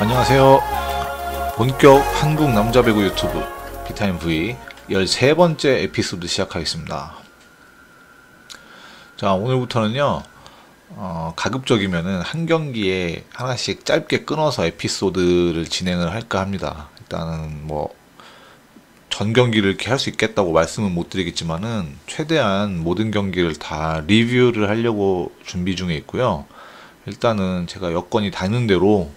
안녕하세요. 본격 한국 남자 배구 유튜브 비타임 V 13번째 에피소드 시작하겠습니다. 자, 오늘부터는요 가급적이면은 한 경기에 하나씩 짧게 끊어서 에피소드를 진행을 할까 합니다. 일단은 뭐 전 경기를 이렇게 할 수 있겠다고 말씀은 못 드리겠지만은 최대한 모든 경기를 다 리뷰를 하려고 준비 중에 있고요. 일단은 제가 여건이 닿는 대로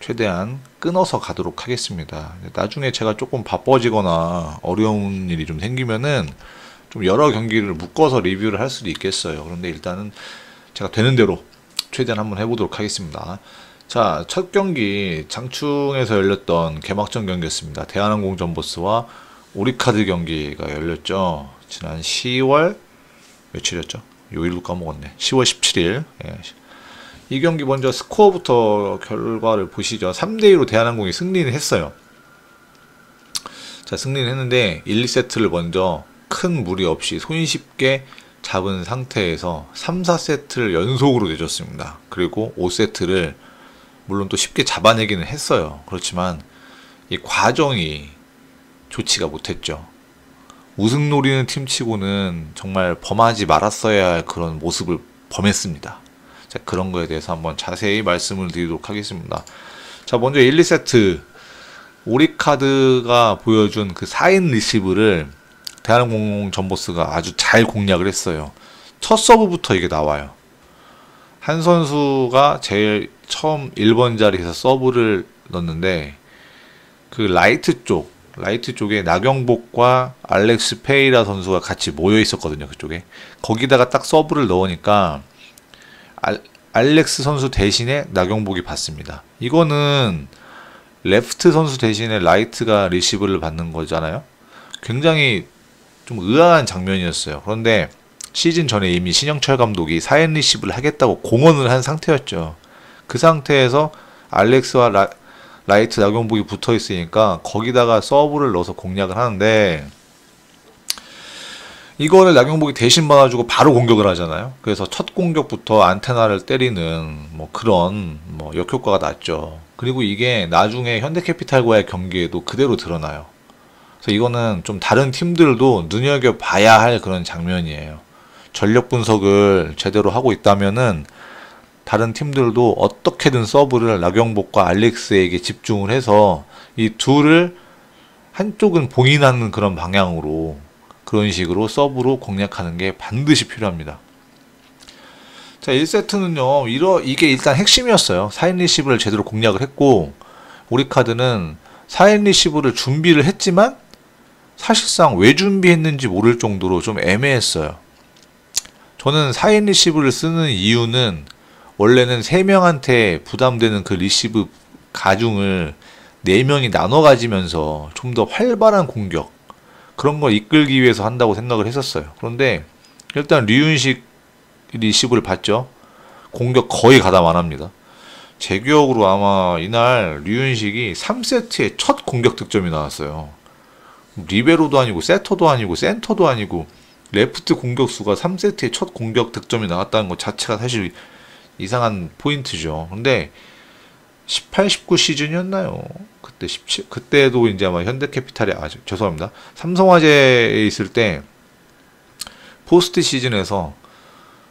최대한 끊어서 가도록 하겠습니다. 나중에 제가 조금 바빠지거나 어려운 일이 좀 생기면은 좀 여러 경기를 묶어서 리뷰를 할 수도 있겠어요. 그런데 일단은 제가 되는 대로 최대한 한번 해보도록 하겠습니다. 자, 첫 경기 장충에서 열렸던 개막전 경기였습니다. 대한항공 전보스와 우리카드 경기가 열렸죠. 지난 10월 며칠이었죠? 요일로 까먹었네. 10월 17일. 예. 이 경기 먼저 스코어부터 결과를 보시죠. 3대2로 대한항공이 승리를 했어요. 자, 승리를 했는데 1, 2세트를 먼저 큰 무리 없이 손쉽게 잡은 상태에서 3, 4세트를 연속으로 내줬습니다. 그리고 5세트를 물론 또 쉽게 잡아내기는 했어요. 그렇지만 이 과정이 좋지가 못했죠. 우승 노리는 팀치고는 정말 범하지 말았어야 할 그런 모습을 범했습니다. 자, 그런 거에 대해서 한번 자세히 말씀을 드리도록 하겠습니다. 자, 먼저 1, 2세트 우리카드가 보여준 그 4인 리시브를 대한항공 전보스가 아주 잘 공략을 했어요. 첫 서브부터 이게 나와요. 한 선수가 제일 처음 1번 자리에서 서브를 넣었는데 그 라이트 쪽에 나경복과 알렉스 페이라 선수가 같이 모여 있었거든요. 그쪽에. 거기다가 딱 서브를 넣으니까 알렉스 선수 대신에 나경복이 받습니다. 이거는 레프트 선수 대신에 라이트가 리시브를 받는 거잖아요. 굉장히 좀 의아한 장면이었어요. 그런데 시즌 전에 이미 신영철 감독이 4인 리시브를 하겠다고 공언을 한 상태였죠. 그 상태에서 알렉스와 라이트 나경복이 붙어 있으니까 거기다가 서브를 넣어서 공략을 하는데 이거를 나경복이 대신 받아주고 바로 공격을 하잖아요. 그래서 첫 공격부터 안테나를 때리는 뭐 그런 뭐 역효과가 났죠. 그리고 이게 나중에 현대캐피탈과의 경기에도 그대로 드러나요. 그래서 이거는 좀 다른 팀들도 눈여겨봐야 할 그런 장면이에요. 전력 분석을 제대로 하고 있다면은 다른 팀들도 어떻게든 서브를 나경복과 알렉스에게 집중을 해서 이 둘을 한쪽은 봉인하는 그런 방향으로 그런 식으로 서브로 공략하는 게 반드시 필요합니다. 자, 1세트는요 이게 일단 핵심이었어요. 4인 리시브를 제대로 공략을 했고 우리카드는 4인 리시브를 준비를 했지만 사실상 왜 준비했는지 모를 정도로 좀 애매했어요. 저는 4인 리시브를 쓰는 이유는 원래는 3명한테 부담되는 그 리시브 가중을 4명이 나눠 가지면서 좀 더 활발한 공격 그런 걸 이끌기 위해서 한다고 생각을 했었어요. 그런데 일단 류윤식 리시브를 봤죠. 공격 거의 가담 안 합니다. 제 기억으로 아마 이날 류윤식이 3세트에 첫 공격 득점이 나왔어요. 리베로도 아니고 세터도 아니고 센터도 아니고 레프트 공격수가 3세트에 첫 공격 득점이 나왔다는 것 자체가 사실 이상한 포인트죠. 근데 18, 19 시즌이었나요? 그때 17, 그때도 이제 아마 현대캐피탈이 죄송합니다. 삼성화재에 있을 때 포스트 시즌에서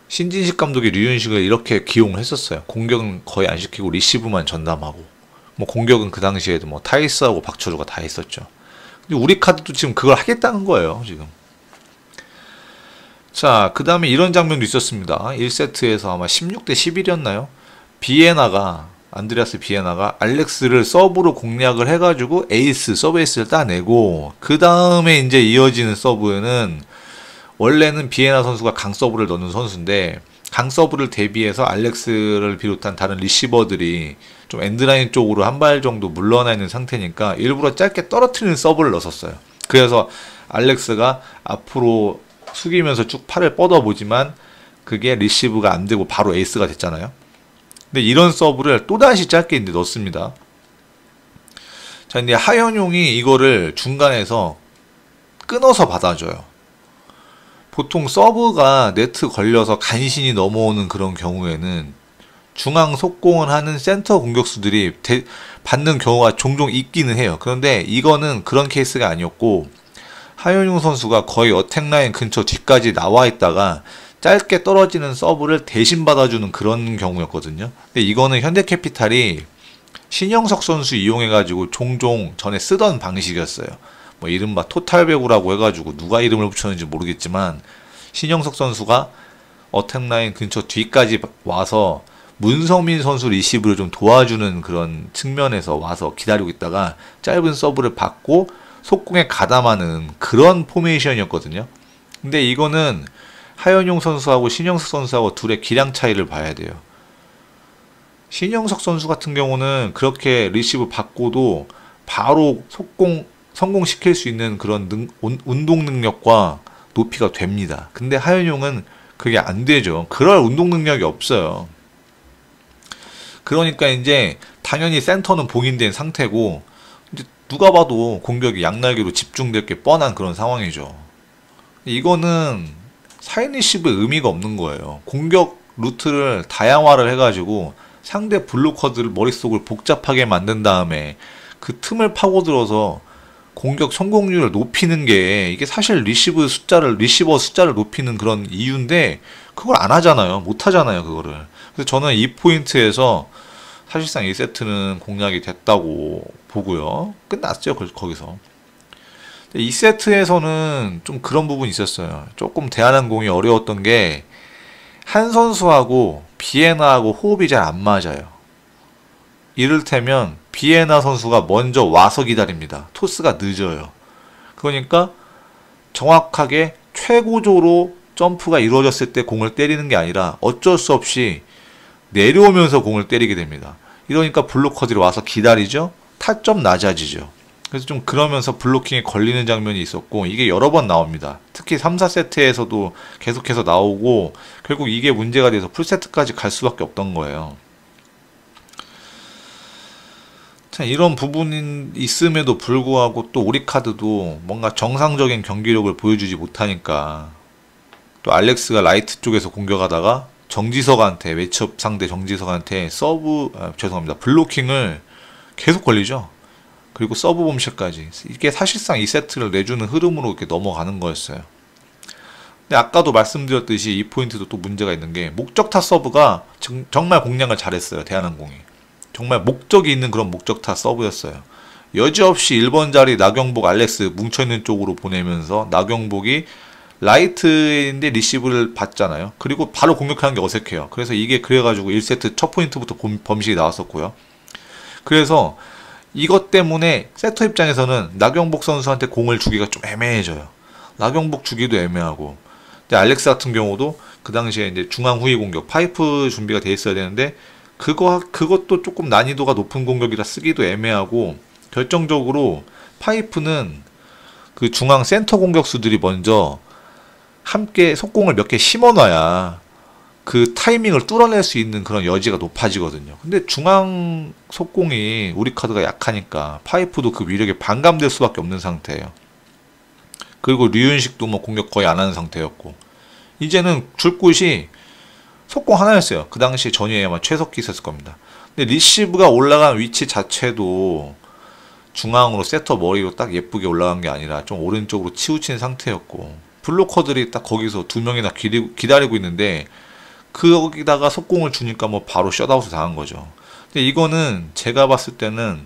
신진식 감독이 류윤식을 이렇게 기용을 했었어요. 공격은 거의 안 시키고 리시브만 전담하고 뭐 공격은 그 당시에도 뭐 타이스하고 박철우가 다 했었죠. 근데 우리카드도 지금 그걸 하겠다는 거예요, 지금. 자, 그 다음에 이런 장면도 있었습니다. 1세트에서 아마 16대 11이었나요? 안드레아스 비에나가 알렉스를 서브로 공략을 해가지고 서브 에이스를 따내고 그 다음에 이제 이어지는 서브는 원래는 비에나 선수가 강서브를 넣는 선수인데 강서브를 대비해서 알렉스를 비롯한 다른 리시버들이 좀 엔드라인 쪽으로 한 발 정도 물러나 있는 상태니까 일부러 짧게 떨어뜨리는 서브를 넣었어요. 그래서 알렉스가 앞으로 숙이면서 쭉 팔을 뻗어보지만 그게 리시브가 안되고 바로 에이스가 됐잖아요. 근데 이런 서브를 또다시 짧게 이제 넣습니다. 자, 근데 하현용이 이거를 중간에서 끊어서 받아줘요. 보통 서브가 네트 걸려서 간신히 넘어오는 그런 경우에는 중앙 속공을 하는 센터 공격수들이 받는 경우가 종종 있기는 해요. 그런데 이거는 그런 케이스가 아니었고, 하현용 선수가 거의 어택라인 근처 뒤까지 나와 있다가 짧게 떨어지는 서브를 대신 받아주는 그런 경우였거든요. 근데 이거는 현대캐피탈이 신영석 선수 이용해가지고 종종 전에 쓰던 방식이었어요. 뭐 이른바 토탈배구라고 해가지고 누가 이름을 붙였는지 모르겠지만, 신영석 선수가 어택라인 근처 뒤까지 와서 문성민 선수 리시브를 좀 도와주는 그런 측면에서 와서 기다리고 있다가 짧은 서브를 받고 속공에 가담하는 그런 포메이션이었거든요. 근데 이거는 하현용 선수하고 신영석 선수하고 둘의 기량 차이를 봐야 돼요. 신영석 선수 같은 경우는 그렇게 리시브 받고도 바로 속공 성공시킬 수 있는 그런 운동 능력과 높이가 됩니다. 근데 하현용은 그게 안 되죠. 그럴 운동 능력이 없어요. 그러니까 이제 당연히 센터는 봉인된 상태고, 이제 누가 봐도 공격이 양날개로 집중될 게 뻔한 그런 상황이죠. 이거는 사이니시브의 의미가 없는 거예요. 공격 루트를 다양화를 해가지고 상대 블로커들 머릿속을 복잡하게 만든 다음에 그 틈을 파고들어서 공격 성공률을 높이는 게 이게 사실 리시버 숫자를 높이는 그런 이유인데, 그걸 안 하잖아요. 못 하잖아요, 그거를. 그래서 저는 이 포인트에서 사실상 1세트는 공략이 됐다고 보고요. 끝났죠, 거기서. 2세트에서는 좀 그런 부분이 있었어요. 조금 대한항공이 어려웠던 게, 한 선수하고 비에나하고 호흡이 잘 안 맞아요. 이를테면 비에나 선수가 먼저 와서 기다립니다. 토스가 늦어요. 그러니까 정확하게 최고조로 점프가 이루어졌을 때 공을 때리는 게 아니라 어쩔 수 없이 내려오면서 공을 때리게 됩니다. 이러니까 블로커들이 와서 기다리죠. 타점 낮아지죠. 그래서 좀 그러면서 블로킹에 걸리는 장면이 있었고, 이게 여러 번 나옵니다. 특히 3, 4세트에서도 계속해서 나오고, 결국 이게 문제가 돼서 풀세트까지 갈 수밖에 없던 거예요. 참 이런 부분이 있음에도 불구하고 또 우리카드도 뭔가 정상적인 경기력을 보여주지 못하니까, 또 알렉스가 라이트 쪽에서 공격하다가 정지석한테, 매치업 상대 정지석한테 블로킹을 계속 걸리죠. 그리고 서브 범실까지. 이게 사실상 2세트를 내주는 흐름으로 이렇게 넘어가는 거였어요. 근데 아까도 말씀드렸듯이 이 포인트도 또 문제가 있는 게, 목적타 서브가 정말 공략을 잘했어요, 대한항공이. 정말 목적이 있는 그런 목적타 서브였어요. 여지없이 1번 자리 나경복, 알렉스 뭉쳐있는 쪽으로 보내면서 나경복이 라이트인데 리시브를 받잖아요. 그리고 바로 공격하는 게 어색해요. 그래서 이게 그래가지고 1세트 첫 포인트부터 범실이 나왔었고요. 그래서 이것 때문에 세터 입장에서는 나경복 선수한테 공을 주기가 좀 애매해져요. 나경복 주기도 애매하고. 근데 알렉스 같은 경우도 그 당시에 이제 중앙 후위 공격, 파이프 준비가 돼 있어야 되는데, 그것도 조금 난이도가 높은 공격이라 쓰기도 애매하고, 결정적으로 파이프는 그 중앙 센터 공격수들이 먼저 함께 속공을 몇 개 심어놔야 그 타이밍을 뚫어낼 수 있는 그런 여지가 높아지거든요. 근데 중앙 속공이 우리 카드가 약하니까 파이프도 그 위력에 반감될 수밖에 없는 상태예요. 그리고 류윤식도 뭐 공격 거의 안 하는 상태였고, 이제는 줄 곳이 속공 하나였어요. 그 당시 전위에 아마 최석기 있었을 겁니다. 근데 리시브가 올라간 위치 자체도 중앙으로 세터 머리로 딱 예쁘게 올라간 게 아니라 좀 오른쪽으로 치우친 상태였고, 블로커들이 딱 거기서 두 명이나 기다리고 있는데, 거기다가 속공을 주니까 뭐 바로 셧아웃을 당한 거죠. 근데 이거는 제가 봤을 때는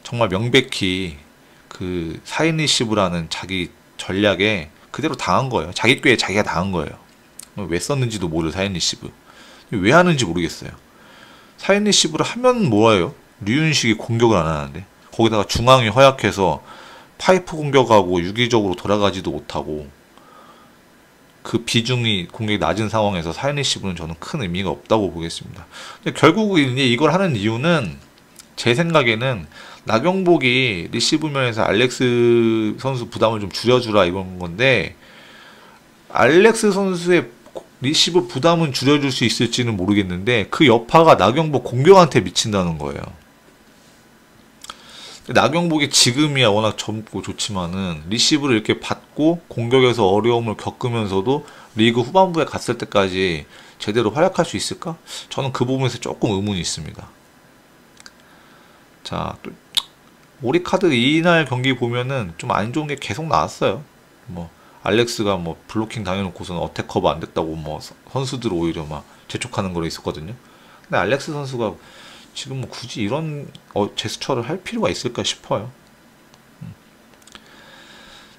정말 명백히 그 사인 리시브라는 자기 전략에 그대로 당한 거예요. 자기 꾀에 자기가 당한 거예요. 왜 썼는지도 모를 사인 리시브. 왜 하는지 모르겠어요. 사인 리시브를 하면 뭐예요? 류윤식이 공격을 안 하는데, 거기다가 중앙이 허약해서 파이프 공격하고 유기적으로 돌아가지도 못하고, 그 비중이 공격이 낮은 상황에서 사인 리시브는 저는 큰 의미가 없다고 보겠습니다. 근데 결국 이제 이걸 하는 이유는 제 생각에는 나경복이 리시브 면에서 알렉스 선수 부담을 좀 줄여주라 이런 건데, 알렉스 선수의 리시브 부담은 줄여줄 수 있을지는 모르겠는데 그 여파가 나경복 공격한테 미친다는 거예요. 나경복이 지금이야 워낙 젊고 좋지만은 리시브를 이렇게 받고 공격에서 어려움을 겪으면서도 리그 후반부에 갔을 때까지 제대로 활약할 수 있을까? 저는 그 부분에서 조금 의문이 있습니다. 자, 또 오리카드 이날 경기 보면은 좀 안 좋은 게 계속 나왔어요. 뭐 알렉스가 뭐 블로킹 당해놓고서는 어택 커버 안 됐다고 뭐 선수들 오히려 막 재촉하는 거로 있었거든요. 근데 알렉스 선수가 지금 뭐 굳이 이런 제스처를 할 필요가 있을까 싶어요.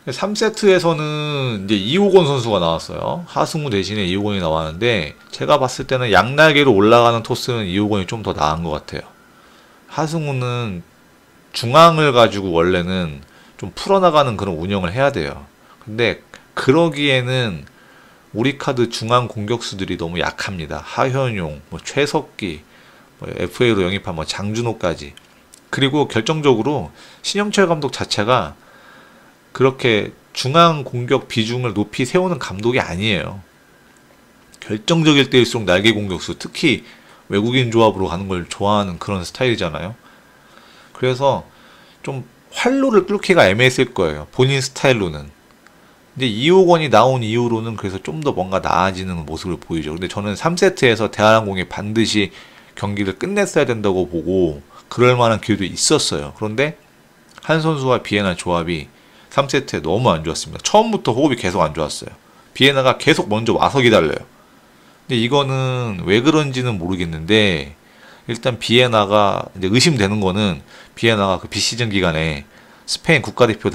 3세트에서는 이제 이호건 선수가 나왔어요. 하승우 대신에 이호건이 나왔는데 제가 봤을 때는 양날개로 올라가는 토스는 이호건이 좀 더 나은 것 같아요. 하승우는 중앙을 가지고 원래는 좀 풀어나가는 그런 운영을 해야 돼요. 근데 그러기에는 우리 카드 중앙 공격수들이 너무 약합니다. 하현용, 뭐 최석기, 뭐 FA로 영입한 뭐 장준호까지. 그리고 결정적으로 신영철 감독 자체가 그렇게 중앙 공격 비중을 높이 세우는 감독이 아니에요. 결정적일 때일수록 날개 공격수, 특히 외국인 조합으로 가는 걸 좋아하는 그런 스타일이잖아요. 그래서 좀 활로를 뚫기가 애매했을 거예요. 본인 스타일로는. 근데 이호건이 나온 이후로는 그래서 좀 더 뭔가 나아지는 모습을 보이죠. 근데 저는 3세트에서 대한항공이 반드시 경기를 끝냈어야 된다고 보고 그럴 만한 기회도 있었어요. 그런데 한 선수와 비에나 조합이 3세트에 너무 안 좋았습니다. 처음부터 호흡이 계속 안 좋았어요. 비에나가 계속 먼저 와서 기다려요. 근데 이거는 왜 그런지는 모르겠는데 일단 비에나가 이제 의심되는 거는 비에나가 그 비시즌 기간에 스페인 국가대표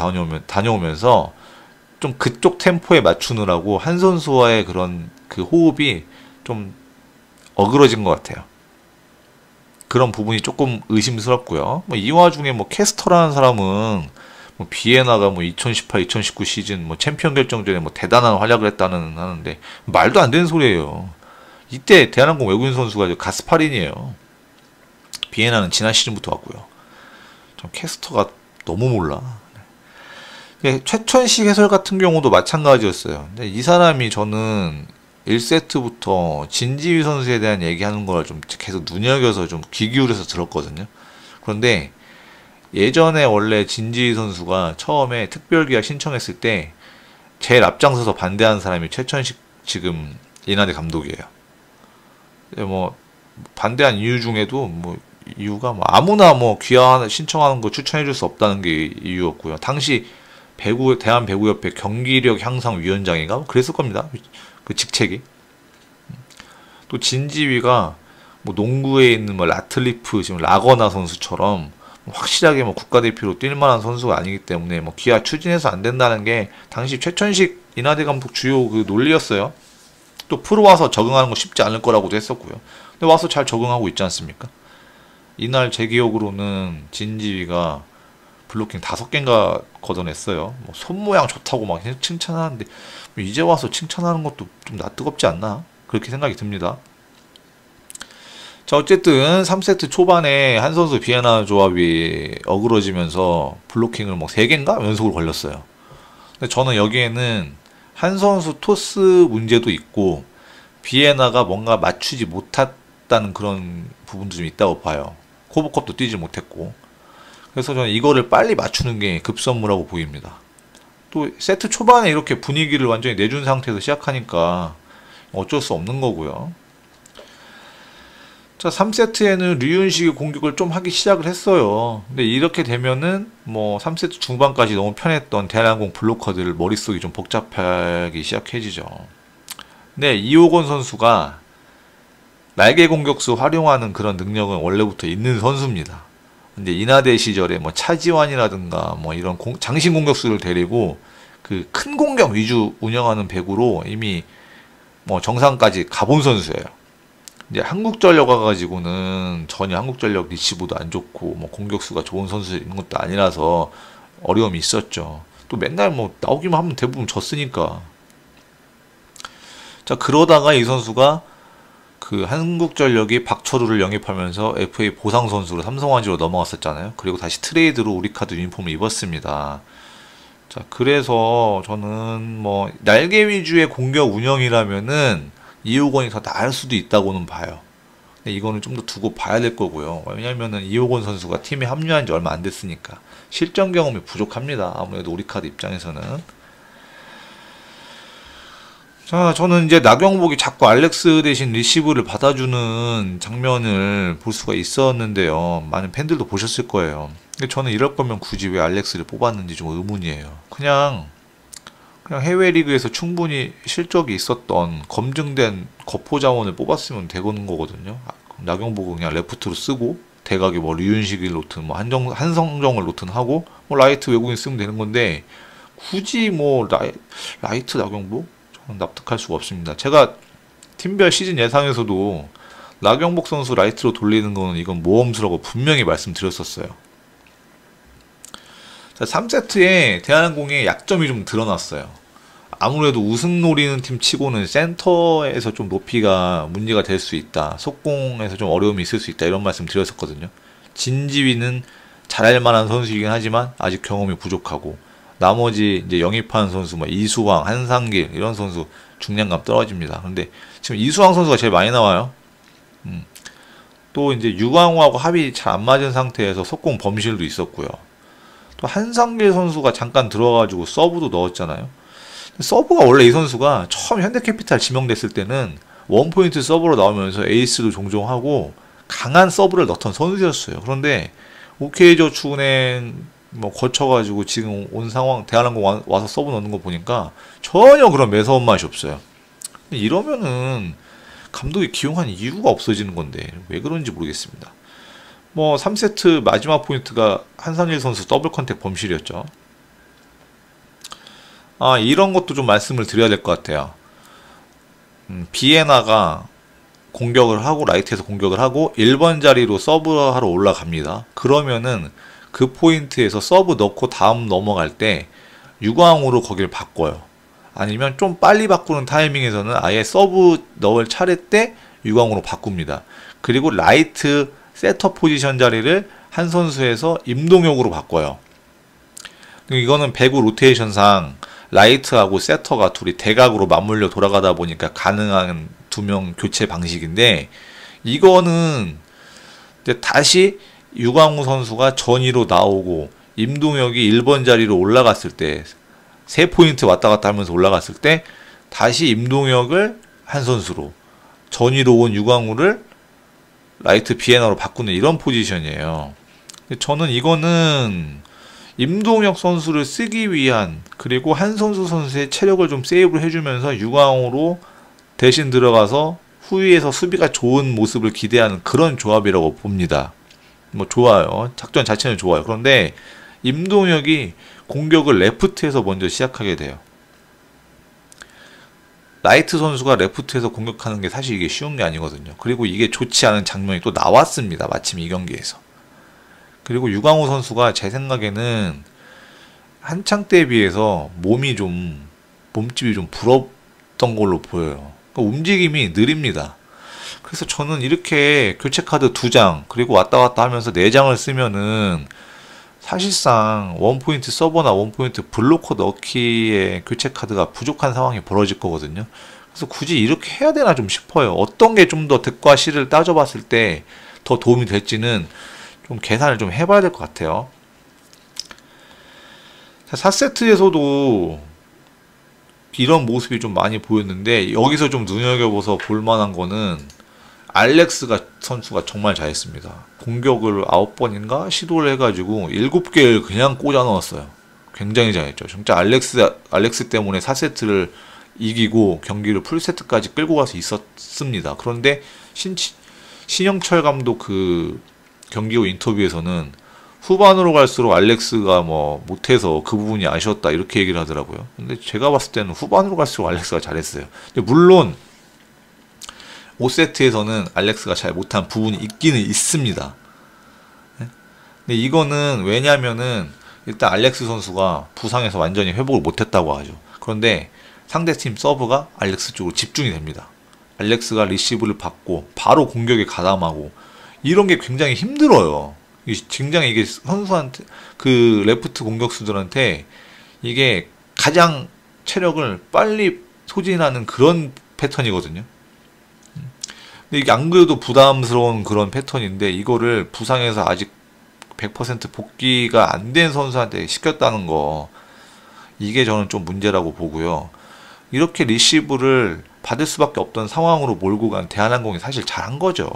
다녀오면서 좀 그쪽 템포에 맞추느라고 한 선수와의 그런 그 호흡이 좀 어그러진 것 같아요. 그런 부분이 조금 의심스럽고요. 뭐 이 와중에 뭐 캐스터라는 사람은 뭐 비에나가 뭐 2018, 2019 시즌 뭐 챔피언 결정전에 뭐 대단한 활약을 했다는 하는데 말도 안 되는 소리예요. 이때 대한항공 외국인 선수가 가스파린이에요. 비에나는 지난 시즌부터 왔고요. 좀 캐스터가 너무 몰라. 최천식 해설 같은 경우도 마찬가지였어요. 근데 이 사람이 저는 1세트부터 진지휘 선수에 대한 얘기하는 걸 좀 계속 눈여겨서 좀 귀 기울여서 들었거든요. 그런데 예전에 원래 진지휘 선수가 처음에 특별계약 신청했을 때 제일 앞장서서 반대하는 사람이 최천식 지금 이나대 감독이에요. 뭐 반대한 이유 중에도 뭐 이유가 뭐 아무나 뭐 귀화 신청하는 거 추천해줄 수 없다는 게 이유였고요. 당시 대한배구협회 경기력 향상 위원장인가 그랬을 겁니다. 그 직책이. 또 진지위가 뭐 농구에 있는 뭐 라틀리프 지금 라거나 선수처럼 확실하게 뭐 국가대표로 뛸 만한 선수가 아니기 때문에 뭐 기아 추진해서 안 된다는 게 당시 최천식 이나대 감독 주요 그 논리였어요. 또 프로 와서 적응하는 거 쉽지 않을 거라고도 했었고요. 근데 와서 잘 적응하고 있지 않습니까? 이날 제 기억으로는 진지위가 블로킹 5개인가 걷어냈어요. 뭐 손 모양 좋다고 막 칭찬하는데 뭐 이제 와서 칭찬하는 것도 좀 낯뜨겁지 않나? 그렇게 생각이 듭니다. 자, 어쨌든 3세트 초반에 한 선수 비에나 조합이 어그러지면서 블로킹을 뭐 3개인가 연속으로 걸렸어요. 근데 저는 여기에는 한 선수 토스 문제도 있고 비에나가 뭔가 맞추지 못했다는 그런 부분도 좀 있다고 봐요. 코브컵도 뛰지 못했고. 그래서 저는 이거를 빨리 맞추는 게 급선무라고 보입니다. 또 세트 초반에 이렇게 분위기를 완전히 내준 상태에서 시작하니까 어쩔 수 없는 거고요. 자, 3세트에는 류윤식이 공격을 좀 하기 시작을 했어요. 근데 이렇게 되면은 뭐 3세트 중반까지 너무 편했던 대한항공 블로커들 머릿속이 좀 복잡하기 시작해지죠. 근데 이호건 선수가 날개 공격수 활용하는 그런 능력은 원래부터 있는 선수입니다. 근데 인하대 시절에 뭐 차지환이라든가 뭐 이런 장신 공격수를 데리고 그 큰 공격 위주 운영하는 배구로 이미 뭐 정상까지 가본 선수예요. 이제 한국전력 와가지고는 전혀 한국전력 리시브도 안 좋고 뭐 공격수가 좋은 선수 있는 것도 아니라서 어려움이 있었죠. 또 맨날 뭐 나오기만 하면 대부분 졌으니까. 자, 그러다가 이 선수가 그 한국전력이 박철우를 영입하면서 FA 보상 선수로 삼성화재로 넘어갔었잖아요. 그리고 다시 트레이드로 우리카드 유니폼을 입었습니다. 자, 그래서 저는 뭐 날개 위주의 공격 운영이라면은 이호건이 더 나을 수도 있다고는 봐요. 근데 이거는 좀 더 두고 봐야 될 거고요. 왜냐면은 이호건 선수가 팀에 합류한 지 얼마 안 됐으니까 실전 경험이 부족합니다. 아무래도 우리카드 입장에서는. 자, 저는 이제 나경복이 자꾸 알렉스 대신 리시브를 받아주는 장면을 볼 수가 있었는데요. 많은 팬들도 보셨을 거예요. 근데 저는 이럴 거면 굳이 왜 알렉스를 뽑았는지 좀 의문이에요. 그냥 해외 리그에서 충분히 실적이 있었던 검증된 거포 자원을 뽑았으면 되는 거거든요. 나경복은 그냥 레프트로 쓰고 대각에 뭐 류윤식을 놓든 뭐 한성정을 놓든 하고 뭐 라이트 외국인 쓰면 되는 건데 굳이 뭐 라이트 나경복? 저는 납득할 수가 없습니다. 제가 팀별 시즌 예상에서도 나경복 선수 라이트로 돌리는 거는 이건 모험수라고 분명히 말씀드렸었어요. 자, 3세트에 대한항공의 약점이 좀 드러났어요. 아무래도 우승 노리는 팀 치고는 센터에서 좀 높이가 문제가 될 수 있다. 속공에서 좀 어려움이 있을 수 있다. 이런 말씀 드렸었거든요. 진지위는 잘할 만한 선수이긴 하지만 아직 경험이 부족하고 나머지 이제 영입한 선수 뭐 이수왕, 한상길 이런 선수 중량감 떨어집니다. 근데 지금 이수왕 선수가 제일 많이 나와요. 또 이제 유광호하고 합이 잘 안 맞은 상태에서 속공 범실도 있었고요. 또 한상길 선수가 잠깐 들어가지고 서브도 넣었잖아요. 서브가 원래 이 선수가 처음 현대캐피탈 지명됐을 때는 원포인트 서브로 나오면서 에이스도 종종 하고 강한 서브를 넣던 선수였어요. 그런데 OK저축은행 뭐 거쳐가지고 지금 온 상황 대한항공 와서 서브 넣는 거 보니까 전혀 그런 매서운 맛이 없어요. 이러면은 감독이 기용한 이유가 없어지는 건데 왜 그런지 모르겠습니다. 뭐 3세트 마지막 포인트가 한상일 선수 더블 컨택 범실이었죠. 아, 이런 것도 좀 말씀을 드려야 될 것 같아요. 비에나가 공격을 하고 라이트에서 공격을 하고 1번 자리로 서브하러 올라갑니다. 그러면은 그 포인트에서 서브 넣고 다음 넘어갈 때 유광으로 거기를 바꿔요. 아니면 좀 빨리 바꾸는 타이밍에서는 아예 서브 넣을 차례 때 유광으로 바꿉니다. 그리고 라이트 세터 포지션 자리를 한 선수에서 임동혁으로 바꿔요. 이거는 배구 로테이션상 라이트하고 세터가 둘이 대각으로 맞물려 돌아가다 보니까 가능한 두 명 교체 방식인데 이거는 이제 다시 유광우 선수가 전위로 나오고 임동혁이 1번 자리로 올라갔을 때 3포인트 왔다 갔다 하면서 올라갔을 때 다시 임동혁을 한 선수로 전위로 온 유광우를 라이트 비에나로 바꾸는 이런 포지션이에요. 저는 이거는 임동혁 선수를 쓰기 위한 그리고 한선수 선수의 체력을 좀 세이브를 해주면서 유광으로 대신 들어가서 후위에서 수비가 좋은 모습을 기대하는 그런 조합이라고 봅니다. 뭐 좋아요. 작전 자체는 좋아요. 그런데 임동혁이 공격을 레프트에서 먼저 시작하게 돼요. 라이트 선수가 레프트에서 공격하는 게 사실 이게 쉬운 게 아니거든요. 그리고 이게 좋지 않은 장면이 또 나왔습니다. 마침 이 경기에서. 그리고 유광호 선수가 제 생각에는 한창 때에 비해서 몸집이 좀 부럽던 걸로 보여요. 그러니까 움직임이 느립니다. 그래서 저는 이렇게 교체 카드 2장 그리고 왔다 갔다 하면서 4장을 쓰면은 사실상 원포인트 서버나 원포인트 블로커 넣기에 교체 카드가 부족한 상황이 벌어질 거거든요. 그래서 굳이 이렇게 해야 되나 좀 싶어요. 어떤 게 좀 더 득과 실을 따져봤을 때 더 도움이 될지는 좀 계산을 좀 해봐야 될 것 같아요. 4세트에서도 이런 모습이 좀 많이 보였는데 여기서 좀 눈여겨봐서 볼만한 거는 알렉스가 선수가 정말 잘했습니다. 공격을 9번인가 시도를 해가지고 7개를 그냥 꽂아 넣었어요. 굉장히 잘했죠. 진짜 알렉스 때문에 4세트를 이기고 경기를 풀세트까지 끌고 가서 있었습니다. 그런데 신영철 감독 그 경기 후 인터뷰에서는 후반으로 갈수록 알렉스가 뭐 못해서 그 부분이 아쉬웠다 이렇게 얘기를 하더라고요. 근데 제가 봤을 때는 후반으로 갈수록 알렉스가 잘했어요. 근데 물론 5세트에서는 알렉스가 잘 못한 부분이 있기는 있습니다. 근데 이거는 왜냐면은 일단 알렉스 선수가 부상에서 완전히 회복을 못했다고 하죠. 그런데 상대팀 서브가 알렉스 쪽으로 집중이 됩니다. 알렉스가 리시브를 받고 바로 공격에 가담하고 이런 게 굉장히 힘들어요. 굉장히 이게 선수한테 그 레프트 공격수들한테 이게 가장 체력을 빨리 소진하는 그런 패턴이거든요. 근데 이게 안 그래도 부담스러운 그런 패턴인데 이거를 부상해서 아직 100% 복귀가 안 된 선수한테 시켰다는 거, 이게 저는 좀 문제라고 보고요. 이렇게 리시브를 받을 수밖에 없던 상황으로 몰고 간 대한항공이 사실 잘한 거죠.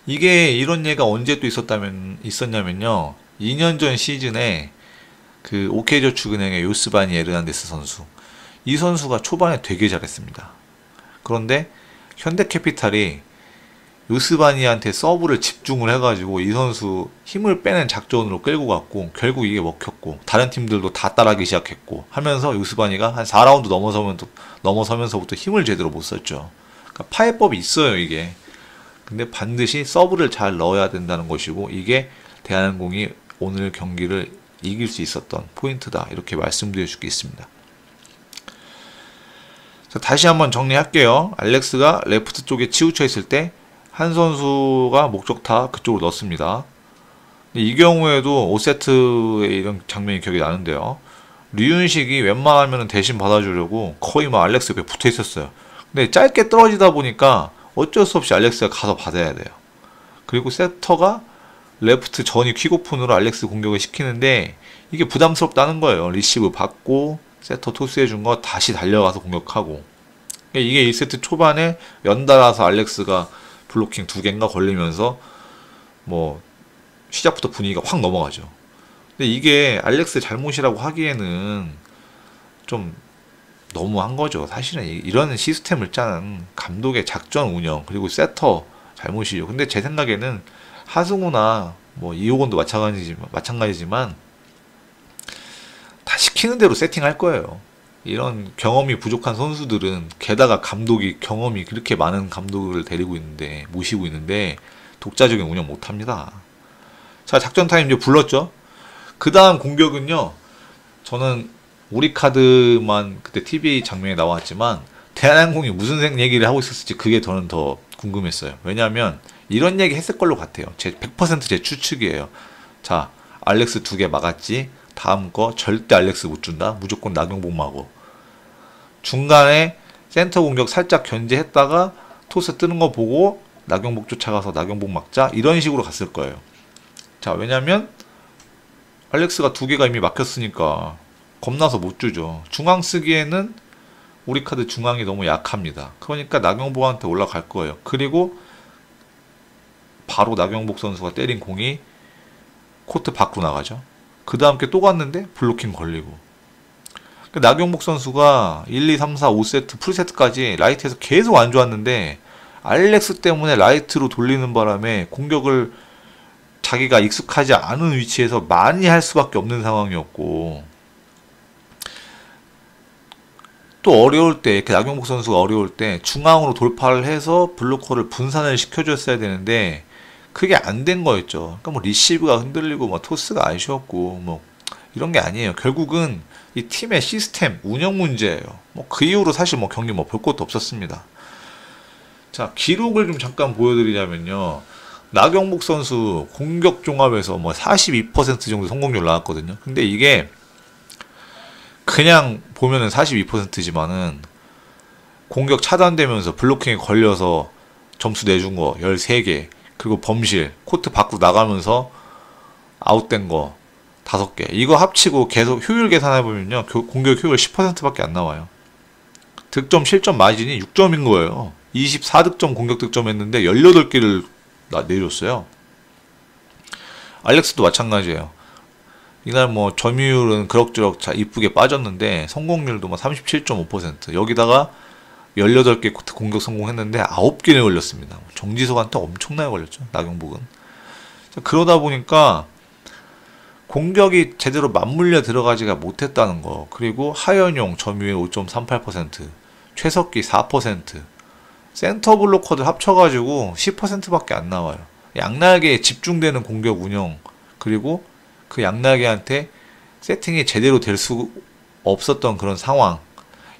이게 이런 예가 언제 또 있었냐면요. 2년 전 시즌에 그 오케이저축은행의 요스바니 에르난데스 선수. 이 선수가 초반에 되게 잘했습니다. 그런데 현대캐피탈이 요스바니한테 서브를 집중을 해가지고 이 선수 힘을 빼는 작전으로 끌고 갔고, 결국 이게 먹혔고 다른 팀들도 다 따라하기 시작했고 하면서 요스바니가 한 4라운드 넘어서면서부터 힘을 제대로 못 썼죠. 그러니까 파해법이 있어요 이게. 근데 반드시 서브를 잘 넣어야 된다는 것이고, 이게 대한항공이 오늘 경기를 이길 수 있었던 포인트다, 이렇게 말씀드릴 수 있습니다. 자, 다시 한번 정리할게요. 알렉스가 레프트 쪽에 치우쳐 있을 때 한 선수가 목적타 그쪽으로 넣습니다. 이 경우에도 5세트의 이런 장면이 기억이 나는데요. 류윤식이 웬만하면 대신 받아주려고 거의 막 알렉스 옆에 붙어 있었어요. 근데 짧게 떨어지다 보니까 어쩔 수 없이 알렉스가 가서 받아야 돼요. 그리고 세터가 레프트 전위 퀵오픈으로 알렉스 공격을 시키는데 이게 부담스럽다는 거예요. 리시브 받고 세터 토스해준 거 다시 달려가서 공격하고. 이게 1세트 초반에 연달아서 알렉스가 블로킹 2개인가 걸리면서 뭐 시작부터 분위기가 확 넘어가죠. 근데 이게 알렉스 잘못이라고 하기에는 좀 너무한 거죠. 사실은 이런 시스템을 짜는 감독의 작전 운영 그리고 세터 잘못이죠. 근데 제 생각에는 하승우나 뭐 이호건도 마찬가지지만 다 시키는 대로 세팅할 거예요. 이런 경험이 부족한 선수들은, 게다가 감독이 경험이 그렇게 많은 감독을 모시고 있는데 독자적인 운영 못합니다. 자, 작전 타임 이제 불렀죠. 그 다음 공격은요, 저는 우리 카드만 그때 TV 장면에 나왔지만 대한항공이 무슨 얘기를 하고 있었을지 그게 저는 더 궁금했어요. 왜냐하면 이런 얘기 했을 걸로 같아요. 100% 제 추측이에요. 자, 알렉스 2개 막았지, 다음 거 절대 알렉스 못 준다, 무조건 나경복 막어. 중간에 센터 공격 살짝 견제했다가 토스 뜨는 거 보고 나경복 쫓아가서 나경복 막자, 이런 식으로 갔을 거예요. 자, 왜냐면 알렉스가 2개가 이미 막혔으니까 겁나서 못 주죠. 중앙 쓰기에는 우리 카드 중앙이 너무 약합니다. 그러니까 나경복한테 올라갈 거예요. 그리고 바로 나경복 선수가 때린 공이 코트 밖으로 나가죠. 그 다음 게 또 갔는데 블로킹 걸리고. 나경복 선수가 1, 2, 3, 4, 5세트 풀세트까지 라이트에서 계속 안 좋았는데 알렉스 때문에 라이트로 돌리는 바람에 공격을 자기가 익숙하지 않은 위치에서 많이 할 수밖에 없는 상황이었고, 또 어려울 때, 이렇게 나경복 선수가 어려울 때 중앙으로 돌파를 해서 블로커를 분산을 시켜줬어야 되는데 그게 안 된 거였죠. 그러니까 뭐 리시브가 흔들리고 뭐 토스가 아쉬웠고 뭐 이런 게 아니에요. 결국은 이 팀의 시스템, 운영 문제예요. 뭐 그 이후로 사실 뭐 경기 뭐 볼 것도 없었습니다. 자, 기록을 좀 잠깐 보여드리자면요. 나경복 선수 공격 종합에서 뭐 42% 정도 성공률 나왔거든요. 근데 이게 그냥 보면은 42%지만은 공격 차단되면서 블로킹에 걸려서 점수 내준 거 13개, 그리고 범실, 코트 밖으로 나가면서 아웃된 거 5개. 이거 합치고 계속 효율 계산해보면요, 공격 효율 10%밖에 안 나와요. 득점 실점 마진이 6점인 거예요. 24득점 공격 득점 했는데 18개를 내줬어요. 알렉스도 마찬가지예요. 이날 뭐 점유율은 그럭저럭 이쁘게 빠졌는데 성공률도 뭐 37.5%. 여기다가 18개 코트 공격 성공했는데 9개를 걸렸습니다. 정지석한테 엄청나게 걸렸죠, 나경복은. 그러다 보니까 공격이 제대로 맞물려 들어가지가 못했다는 거. 그리고 하연용 점유율 5.38%, 최석기 4%, 센터 블로커들 합쳐가지고 10%밖에 안 나와요. 양날개에 집중되는 공격 운영, 그리고 그 양날개한테 세팅이 제대로 될 수 없었던 그런 상황,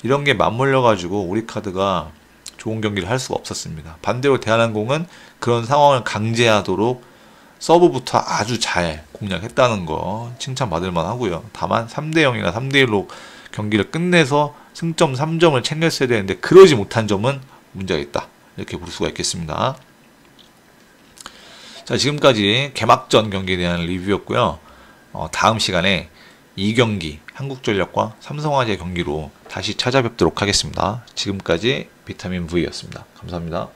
이런 게 맞물려가지고 우리 카드가 좋은 경기를 할 수가 없었습니다. 반대로 대한항공은 그런 상황을 강제하도록 서브부터 아주 잘 공략했다는 거 칭찬받을 만하고요. 다만 3대0이나 3대1로 경기를 끝내서 승점 3점을 챙겼어야 되는데 그러지 못한 점은 문제가 있다. 이렇게 볼 수가 있겠습니다. 자, 지금까지 개막전 경기에 대한 리뷰였고요. 다음 시간에 2경기 한국전력과 삼성화재 경기로 다시 찾아뵙도록 하겠습니다. 지금까지 비타민 V였습니다. 감사합니다.